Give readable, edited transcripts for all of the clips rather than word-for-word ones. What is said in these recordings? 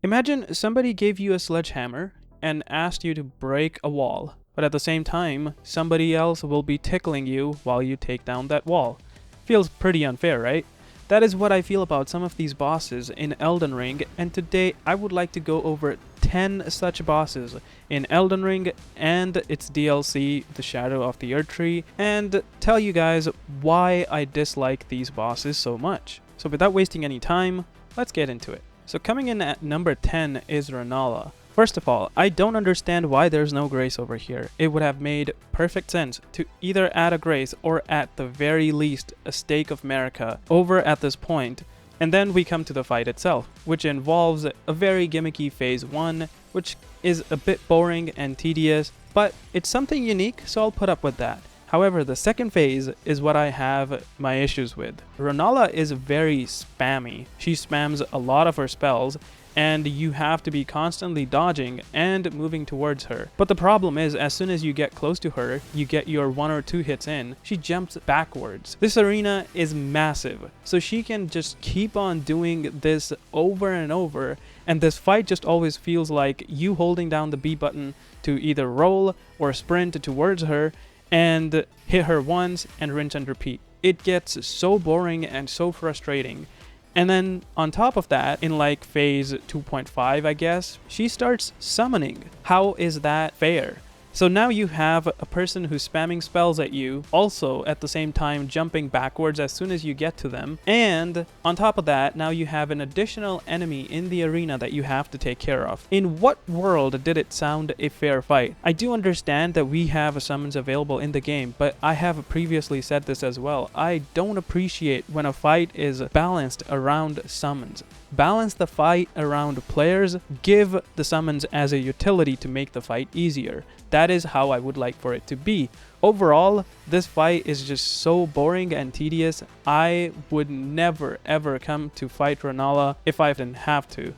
Imagine somebody gave you a sledgehammer and asked you to break a wall, but at the same time, somebody else will be tickling you while you take down that wall. Feels pretty unfair, right? That is what I feel about some of these bosses in Elden Ring, and today I would like to go over 10 such bosses in Elden Ring and its DLC, The Shadow of the Erdtree, and tell you guys why I dislike these bosses so much. So without wasting any time, let's get into it. So coming in at number 10 is Rennala. First of all, I don't understand why there's no grace over here. It would have made perfect sense to either add a grace or at the very least a stake of Marika over at this point. And then we come to the fight itself, which involves a very gimmicky phase 1, which is a bit boring and tedious, but it's something unique, so I'll put up with that. However, the second phase is what I have my issues with. Rennala is very spammy. She spams a lot of her spells, and you have to be constantly dodging and moving towards her. But the problem is, as soon as you get close to her, you get your 1 or 2 hits in, she jumps backwards. This arena is massive, so she can just keep on doing this over and over, and this fight just always feels like you holding down the B button to either roll or sprint towards her, and hit her once and rinse and repeat. It gets so boring and so frustrating. And then on top of that, in like phase 2.5, I guess, she starts summoning. How is that fair? So now you have a person who's spamming spells at you, also at the same time jumping backwards as soon as you get to them. And on top of that, now you have an additional enemy in the arena that you have to take care of. In what world did it sound a fair fight? I do understand that we have summons available in the game, but I have previously said this as well. I don't appreciate when a fight is balanced around summons. Balance the fight around players, give the summons as a utility to make the fight easier. That is how I would like for it to be. Overall, this fight is just so boring and tedious. I would never ever come to fight Rennala if I didn't have to.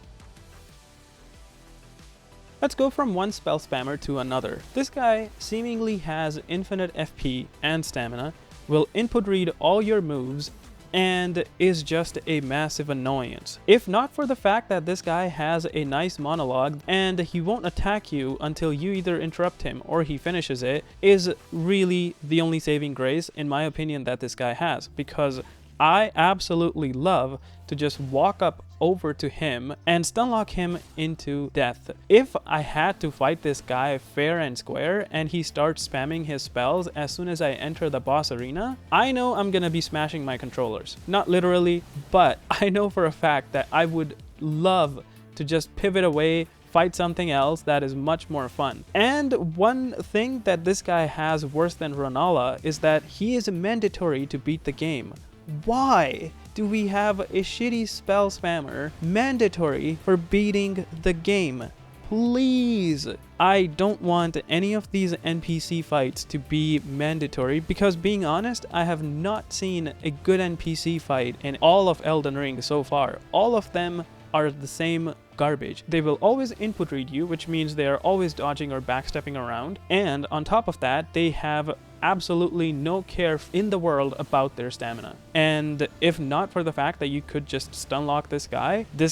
Let's go from one spell spammer to another. This guy seemingly has infinite FP and stamina, will input read all your moves, and is just a massive annoyance. If not for the fact that this guy has a nice monologue and he won't attack you until you either interrupt him or he finishes it, is really the only saving grace in my opinion that this guy has, because I absolutely love to just walk up over to him and stunlock him into death. If I had to fight this guy fair and square and he starts spamming his spells as soon as I enter the boss arena, I know I'm gonna be smashing my controllers. Not literally, but I know for a fact that I would love to just pivot away, fight something else that is much more fun. And one thing that this guy has worse than Rennala is that he is mandatory to beat the game. Why do we have a shitty spell spammer mandatory for beating the game? Please. I don't want any of these NPC fights to be mandatory because, being honest, I have not seen a good NPC fight in all of Elden Ring so far. All of them are the same garbage. They will always input read you, which means they are always dodging or backstepping around, and on top of that, they have absolutely no care in the world about their stamina. And if not for the fact that you could just stunlock this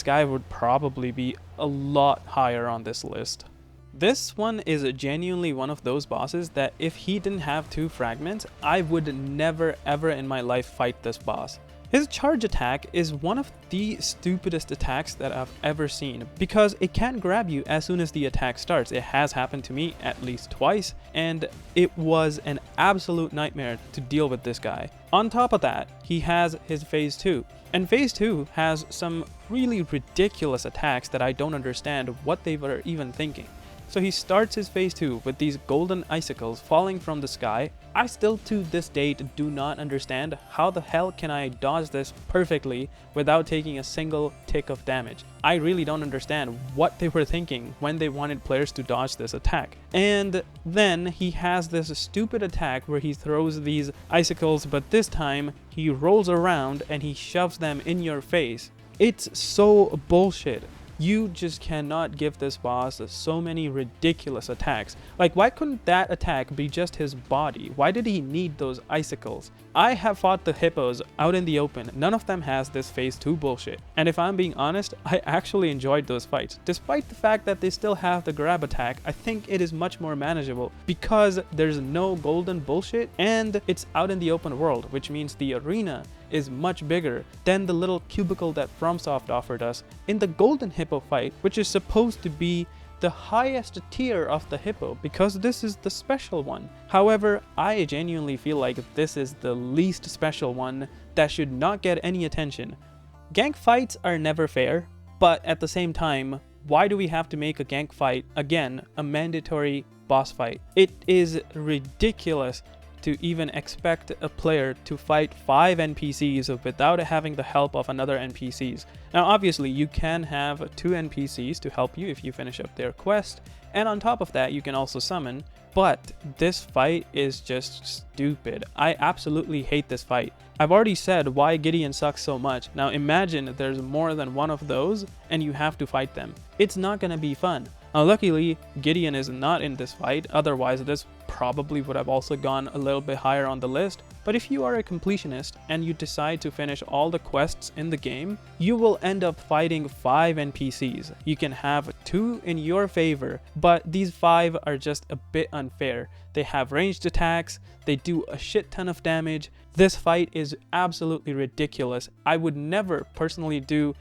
guy would probably be a lot higher on this list. This one is genuinely one of those bosses that if he didn't have 2 fragments, I would never ever in my life fight this boss. His charge attack is one of the stupidest attacks that I've ever seen because it can't grab you as soon as the attack starts. It has happened to me at least twice, and it was an absolute nightmare to deal with this guy. On top of that, he has his phase 2, and phase 2 has some really ridiculous attacks that I don't understand what they were even thinking. So he starts his phase 2 with these golden icicles falling from the sky. I still to this date do not understand how the hell can I dodge this perfectly without taking a single tick of damage. I really don't understand what they were thinking when they wanted players to dodge this attack. And then he has this stupid attack where he throws these icicles, but this time he rolls around and he shoves them in your face. It's so bullshit. You just cannot give this boss so many ridiculous attacks. Like, why couldn't that attack be just his body? Why did he need those icicles? I have fought the hippos out in the open. None of them has this phase 2 bullshit. And if I'm being honest, I actually enjoyed those fights. Despite the fact that they still have the grab attack, I think it is much more manageable because there's no golden bullshit and it's out in the open world, which means the arena is much bigger than the little cubicle that FromSoft offered us in the golden hippo fight, which is supposed to be the highest tier of the hippo because this is the special one. However, I genuinely feel like this is the least special one that should not get any attention. Gank fights are never fair, but at the same time, why do we have to make a gank fight, again, a mandatory boss fight? It is ridiculous to even expect a player to fight 5 NPCs without having the help of another NPCs. Now obviously you can have 2 NPCs to help you if you finish up their quest, and on top of that you can also summon, but this fight is just stupid. I absolutely hate this fight. I've already said why Gideon sucks so much. Now imagine there's more than one of those and you have to fight them. It's not gonna be fun. Now luckily, Gideon is not in this fight, otherwise this probably would have also gone a little bit higher on the list. But if you are a completionist and you decide to finish all the quests in the game, you will end up fighting 5 NPCs. You can have 2 in your favor, but these 5 are just a bit unfair. They have ranged attacks, they do a shit ton of damage. This fight is absolutely ridiculous. I would never personally do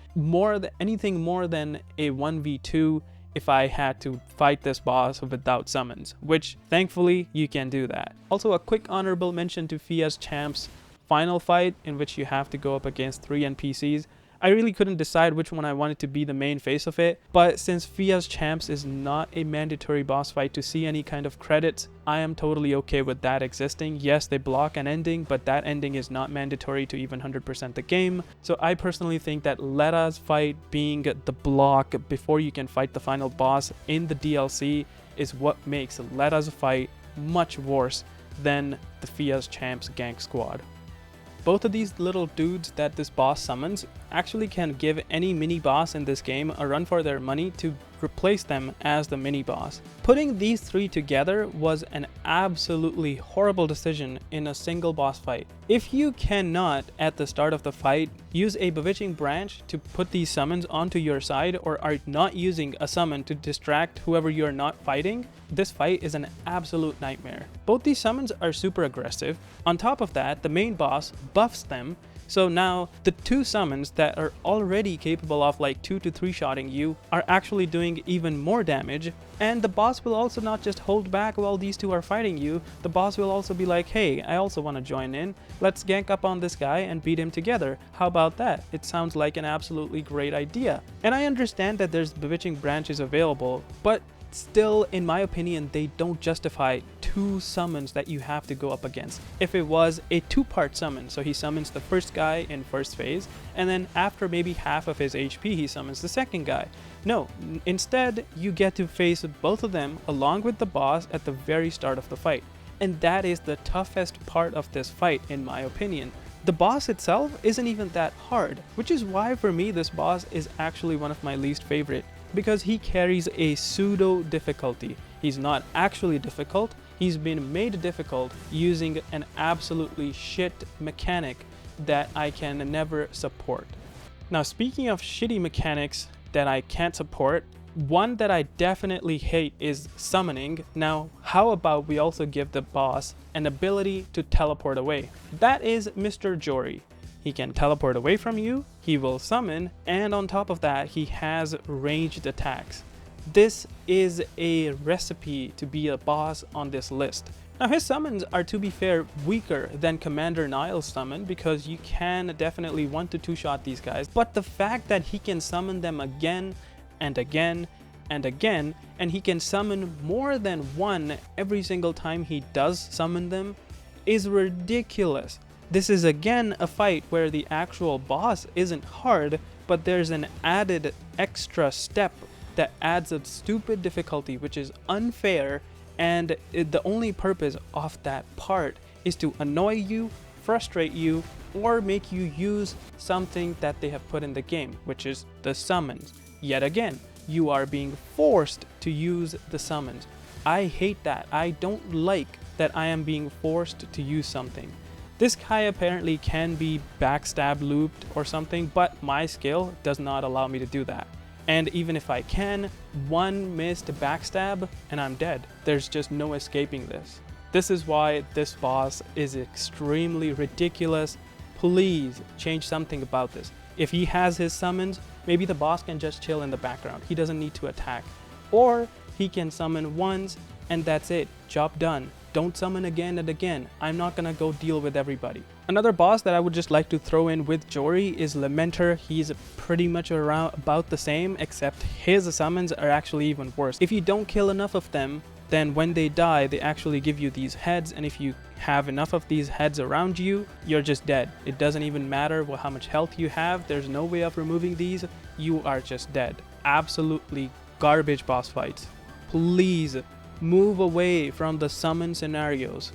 anything more than a 1v2 if I had to fight this boss without summons, which thankfully you can do that. Also, a quick honorable mention to Fia's Champ's final fight, in which you have to go up against 3 NPCs. I really couldn't decide which one I wanted to be the main face of it, but since Fia's Champs is not a mandatory boss fight to see any kind of credits, I am totally okay with that existing. Yes, they block an ending, but that ending is not mandatory to even 100% the game. So I personally think that Leta's fight being the block before you can fight the final boss in the DLC is what makes Leta's fight much worse than the Fia's Champs gank squad. Both of these little dudes that this boss summons actually can give any mini boss in this game a run for their money to replace them as the mini boss. Putting these 3 together was an absolutely horrible decision in a single boss fight. If you cannot, at the start of the fight, use a bewitching branch to put these summons onto your side, or are not using a summon to distract whoever you are not fighting, this fight is an absolute nightmare. Both these summons are super aggressive. On top of that, the main boss buffs them, so now the 2 summons that are already capable of like 2 to 3 shotting you are actually doing even more damage, and the boss will also not just hold back while these 2 are fighting you. The boss will also be like, hey, I also want to join in, let's gank up on this guy and beat him together. How about that? It sounds like an absolutely great idea. And I understand that there's bewitching branches available, but still, in my opinion, they don't justify 2 summons that you have to go up against. If it was a 2-part summon, so he summons the first guy in first phase, and then after maybe half of his HP he summons the second guy. No, instead you get to face both of them along with the boss at the very start of the fight. And that is the toughest part of this fight, in my opinion. The boss itself isn't even that hard, which is why for me this boss is actually one of my least favorite, because he carries a pseudo difficulty. He's not actually difficult, he's been made difficult using an absolutely shit mechanic that I can never support. Now, speaking of shitty mechanics that I can't support, one that I definitely hate is summoning. Now, how about we also give the boss an ability to teleport away? That is Mr. Jory. He can teleport away from you, he will summon, and on top of that, he has ranged attacks. This is a recipe to be a boss on this list. Now, his summons are, to be fair, weaker than Commander Niall's summon, because you can definitely 1 to 2 shot these guys, but the fact that he can summon them again and again and again, and he can summon more than 1 every single time he does summon them, is ridiculous. This is again a fight where the actual boss isn't hard, but there's an added extra step that adds a stupid difficulty, which is unfair, and the only purpose of that part is to annoy you, frustrate you, or make you use something that they have put in the game, which is the summons. Yet again, you are being forced to use the summons. I hate that. I don't like that I am being forced to use something. This guy apparently can be backstab looped or something, but my skill does not allow me to do that. And even if I can, one missed backstab and I'm dead. There's just no escaping this. This is why this boss is extremely ridiculous. Please change something about this. If he has his summons, maybe the boss can just chill in the background. He doesn't need to attack. Or he can summon once and that's it. Job done. Don't summon again and again. I'm not gonna go deal with everybody. Another boss that I would just like to throw in with Jory is Lamenter. He's pretty much around about the same, except his summons are actually even worse. If you don't kill enough of them, then when they die, they actually give you these heads, and if you have enough of these heads around you, you're just dead. It doesn't even matter how much health you have. There's no way of removing these. You are just dead. Absolutely garbage boss fights. Please move away from the summon scenarios.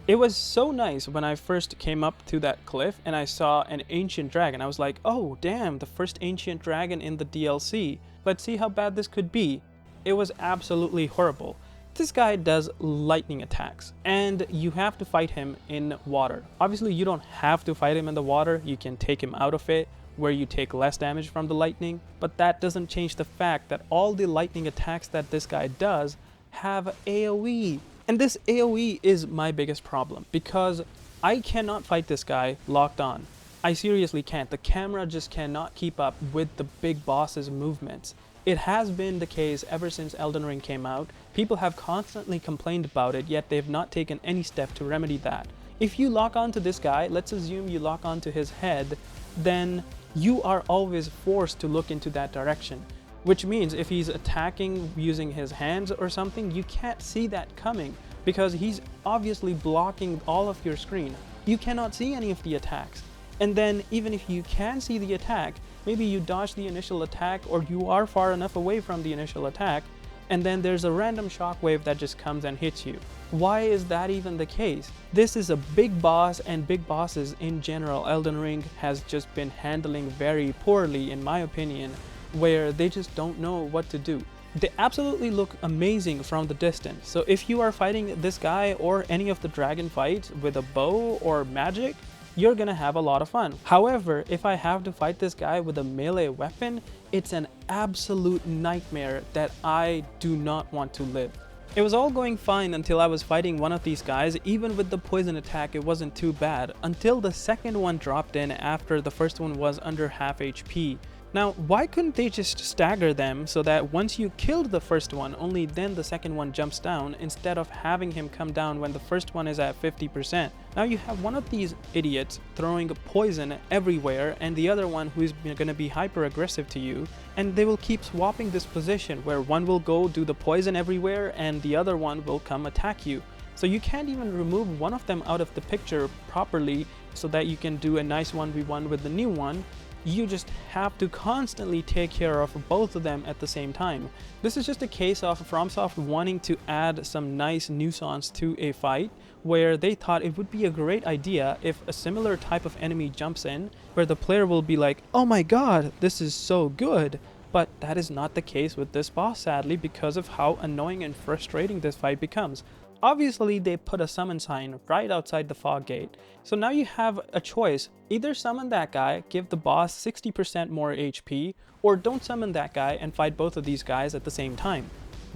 It was so nice when I first came up to that cliff and I saw an ancient dragon. I was like, oh damn, the first ancient dragon in the DLC. Let's see how bad this could be. It was absolutely horrible. This guy does lightning attacks and you have to fight him in water. Obviously you don't have to fight him in the water. You can take him out of it where you take less damage from the lightning, but that doesn't change the fact that all the lightning attacks that this guy does have AoE. And this AoE is my biggest problem because I cannot fight this guy locked on. I seriously can't. The camera just cannot keep up with the big boss's movements. It has been the case ever since Elden Ring came out. People have constantly complained about it, yet they've not taken any step to remedy that. If you lock onto this guy, let's assume you lock onto his head, then you are always forced to look into that direction. Which means if he's attacking using his hands or something, you can't see that coming because he's obviously blocking all of your screen. You cannot see any of the attacks. And then even if you can see the attack, maybe you dodge the initial attack or you are far enough away from the initial attack, and then there's a random shockwave that just comes and hits you. Why is that even the case? This is a big boss, and big bosses in general, Elden Ring has just been handling very poorly in my opinion, where they just don't know what to do. They absolutely look amazing from the distance. So if you are fighting this guy or any of the dragon fights with a bow or magic, you're gonna have a lot of fun. However, if I have to fight this guy with a melee weapon, it's an absolute nightmare that I do not want to live. It was all going fine until I was fighting one of these guys. Even with the poison attack, it wasn't too bad until the second one dropped in after the first one was under half HP. Now, why couldn't they just stagger them so that once you killed the first one, only then the second one jumps down instead of having him come down when the first one is at 50%? Now you have one of these idiots throwing poison everywhere and the other one who's going to be hyper aggressive to you, and they will keep swapping this position where one will go do the poison everywhere and the other one will come attack you. So you can't even remove one of them out of the picture properly so that you can do a nice 1v1 with the new one. You just have to constantly take care of both of them at the same time. This is just a case of FromSoft wanting to add some nice nuisance to a fight where they thought it would be a great idea if a similar type of enemy jumps in where the player will be like, oh my god, this is so good. But that is not the case with this boss, sadly, because of how annoying and frustrating this fight becomes. Obviously, they put a summon sign right outside the fog gate. So now you have a choice. Either summon that guy, give the boss 60% more HP, or don't summon that guy and fight both of these guys at the same time.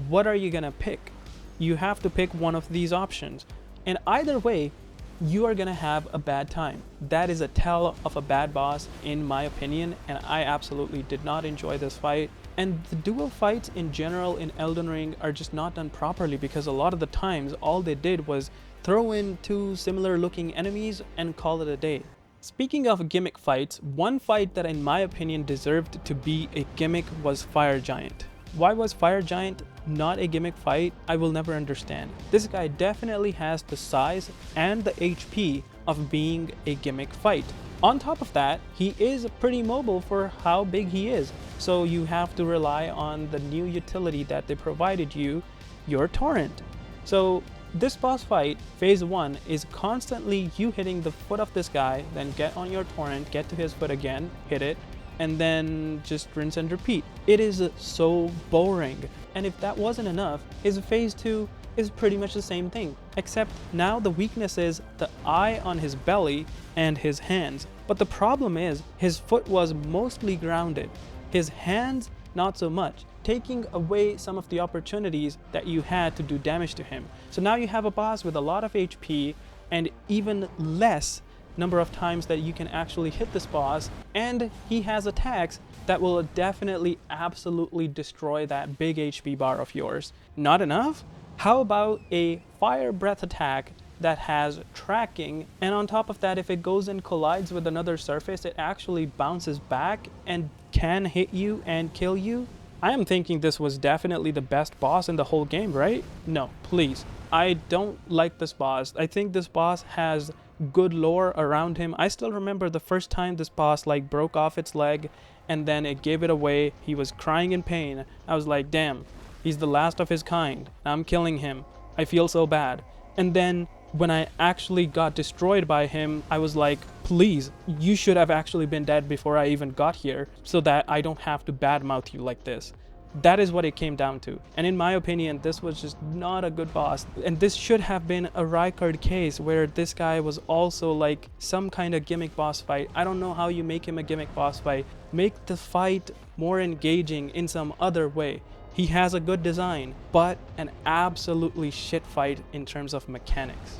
What are you gonna pick? You have to pick one of these options. And either way, you are gonna have a bad time. That is a tell of a bad boss in my opinion, and I absolutely did not enjoy this fight. And the dual fights in general in Elden Ring are just not done properly because a lot of the times all they did was throw in two similar looking enemies and call it a day. Speaking of gimmick fights, one fight that in my opinion deserved to be a gimmick was Fire Giant. Why was Fire Giant not a gimmick fight? I will never understand. This guy definitely has the size and the HP of being a gimmick fight. On top of that, he is pretty mobile for how big he is. So you have to rely on the new utility that they provided you, your torrent. So this boss fight, phase 1, is constantly you hitting the foot of this guy, then get on your torrent, get to his foot again, hit it, and then just rinse and repeat. It is so boring. And if that wasn't enough, his phase 2 is pretty much the same thing, except now the weakness is the eye on his belly and his hands. But the problem is his foot was mostly grounded, his hands not so much, taking away some of the opportunities that you had to do damage to him. So now you have a boss with a lot of HP and even less number of times that you can actually hit this boss, and he has attacks that will definitely absolutely destroy that big HP bar of yours. Not enough? How about a fire breath attack that has tracking, and on top of that, if it goes and collides with another surface, it actually bounces back and can hit you and kill you? I am thinking this was definitely the best boss in the whole game, right? No, please. I don't like this boss. I think this boss has good lore around him. I still remember the first time this boss like broke off its leg and then it gave it away. He was crying in pain. I was like, damn, he's the last of his kind. I'm killing him. I feel so bad. And then when I actually got destroyed by him, I was like, please, you should have actually been dead before I even got here so that I don't have to badmouth you like this. That is what it came down to. And in my opinion, this was just not a good boss. And this should have been a Rykard case where this guy was also like some kind of gimmick boss fight. I don't know how you make him a gimmick boss fight. Make the fight more engaging in some other way. He has a good design, but an absolutely shit fight in terms of mechanics.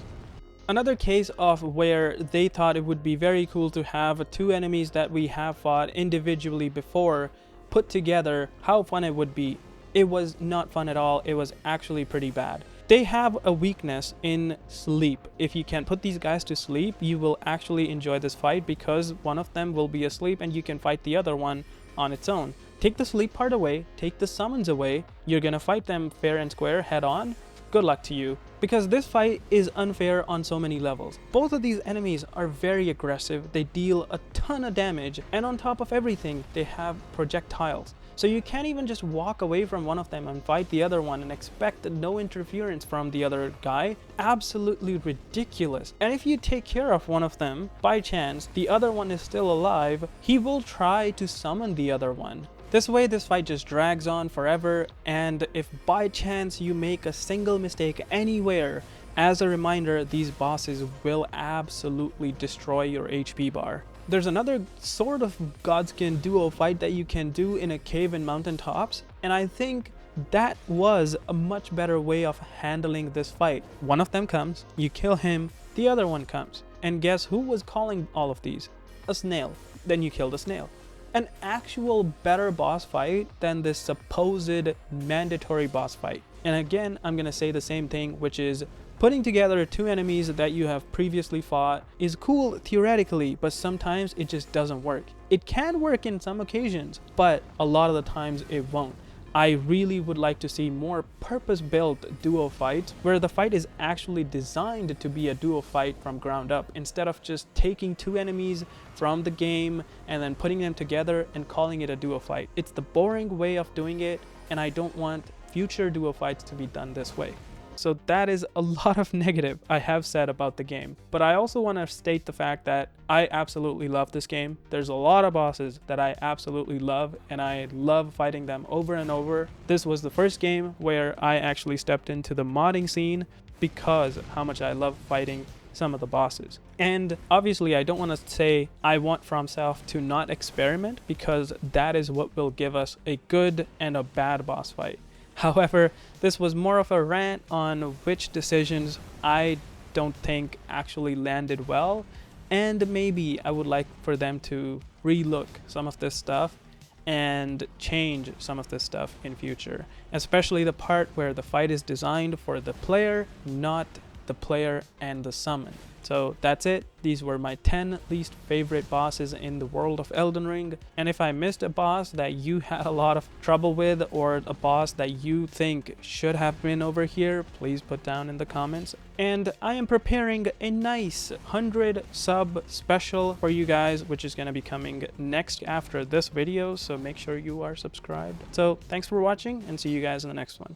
Another case of where they thought it would be very cool to have two enemies that we have fought individually before put together, how fun it would be. It was not fun at all. It was actually pretty bad. They have a weakness in sleep. If you can put these guys to sleep, you will actually enjoy this fight because one of them will be asleep and you can fight the other one on its own. Take the sleep part away, take the summons away, you're gonna fight them fair and square head on. Good luck to you, because this fight is unfair on so many levels. Both of these enemies are very aggressive, they deal a ton of damage, and on top of everything, they have projectiles. So you can't even just walk away from one of them and fight the other one and expect no interference from the other guy. Absolutely ridiculous. And if you take care of one of them, by chance, the other one is still alive, he will try to summon the other one. This way, this fight just drags on forever, and if by chance you make a single mistake anywhere, as a reminder, these bosses will absolutely destroy your HP bar. There's another sort of Godskin duo fight that you can do in a cave in mountaintops, and I think that was a much better way of handling this fight. One of them comes, you kill him, the other one comes. And guess who was calling all of these? A snail. Then you kill the snail. An actual better boss fight than this supposed mandatory boss fight. And again, I'm gonna say the same thing, which is putting together two enemies that you have previously fought is cool theoretically, but sometimes it just doesn't work. It can work in some occasions, but a lot of the times it won't. I really would like to see more purpose-built duo fights where the fight is actually designed to be a duo fight from ground up, instead of just taking two enemies from the game and then putting them together and calling it a duo fight. It's the boring way of doing it, and I don't want future duo fights to be done this way. So that is a lot of negative I have said about the game. But I also want to state the fact that I absolutely love this game. There's a lot of bosses that I absolutely love, and I love fighting them over and over. This was the first game where I actually stepped into the modding scene because of how much I love fighting some of the bosses. And obviously I don't want to say I want FromSoft to not experiment, because that is what will give us a good and a bad boss fight. However, this was more of a rant on which decisions I don't think actually landed well, and maybe I would like for them to relook some of this stuff and change some of this stuff in future, especially the part where the fight is designed for the player, not the player and the summon. So that's it. These were my 10 least favorite bosses in the world of Elden Ring. And if I missed a boss that you had a lot of trouble with, or a boss that you think should have been over here, please put down in the comments. And I am preparing a nice 100 sub special for you guys, which is going to be coming next after this video. So make sure you are subscribed. So thanks for watching, and see you guys in the next one.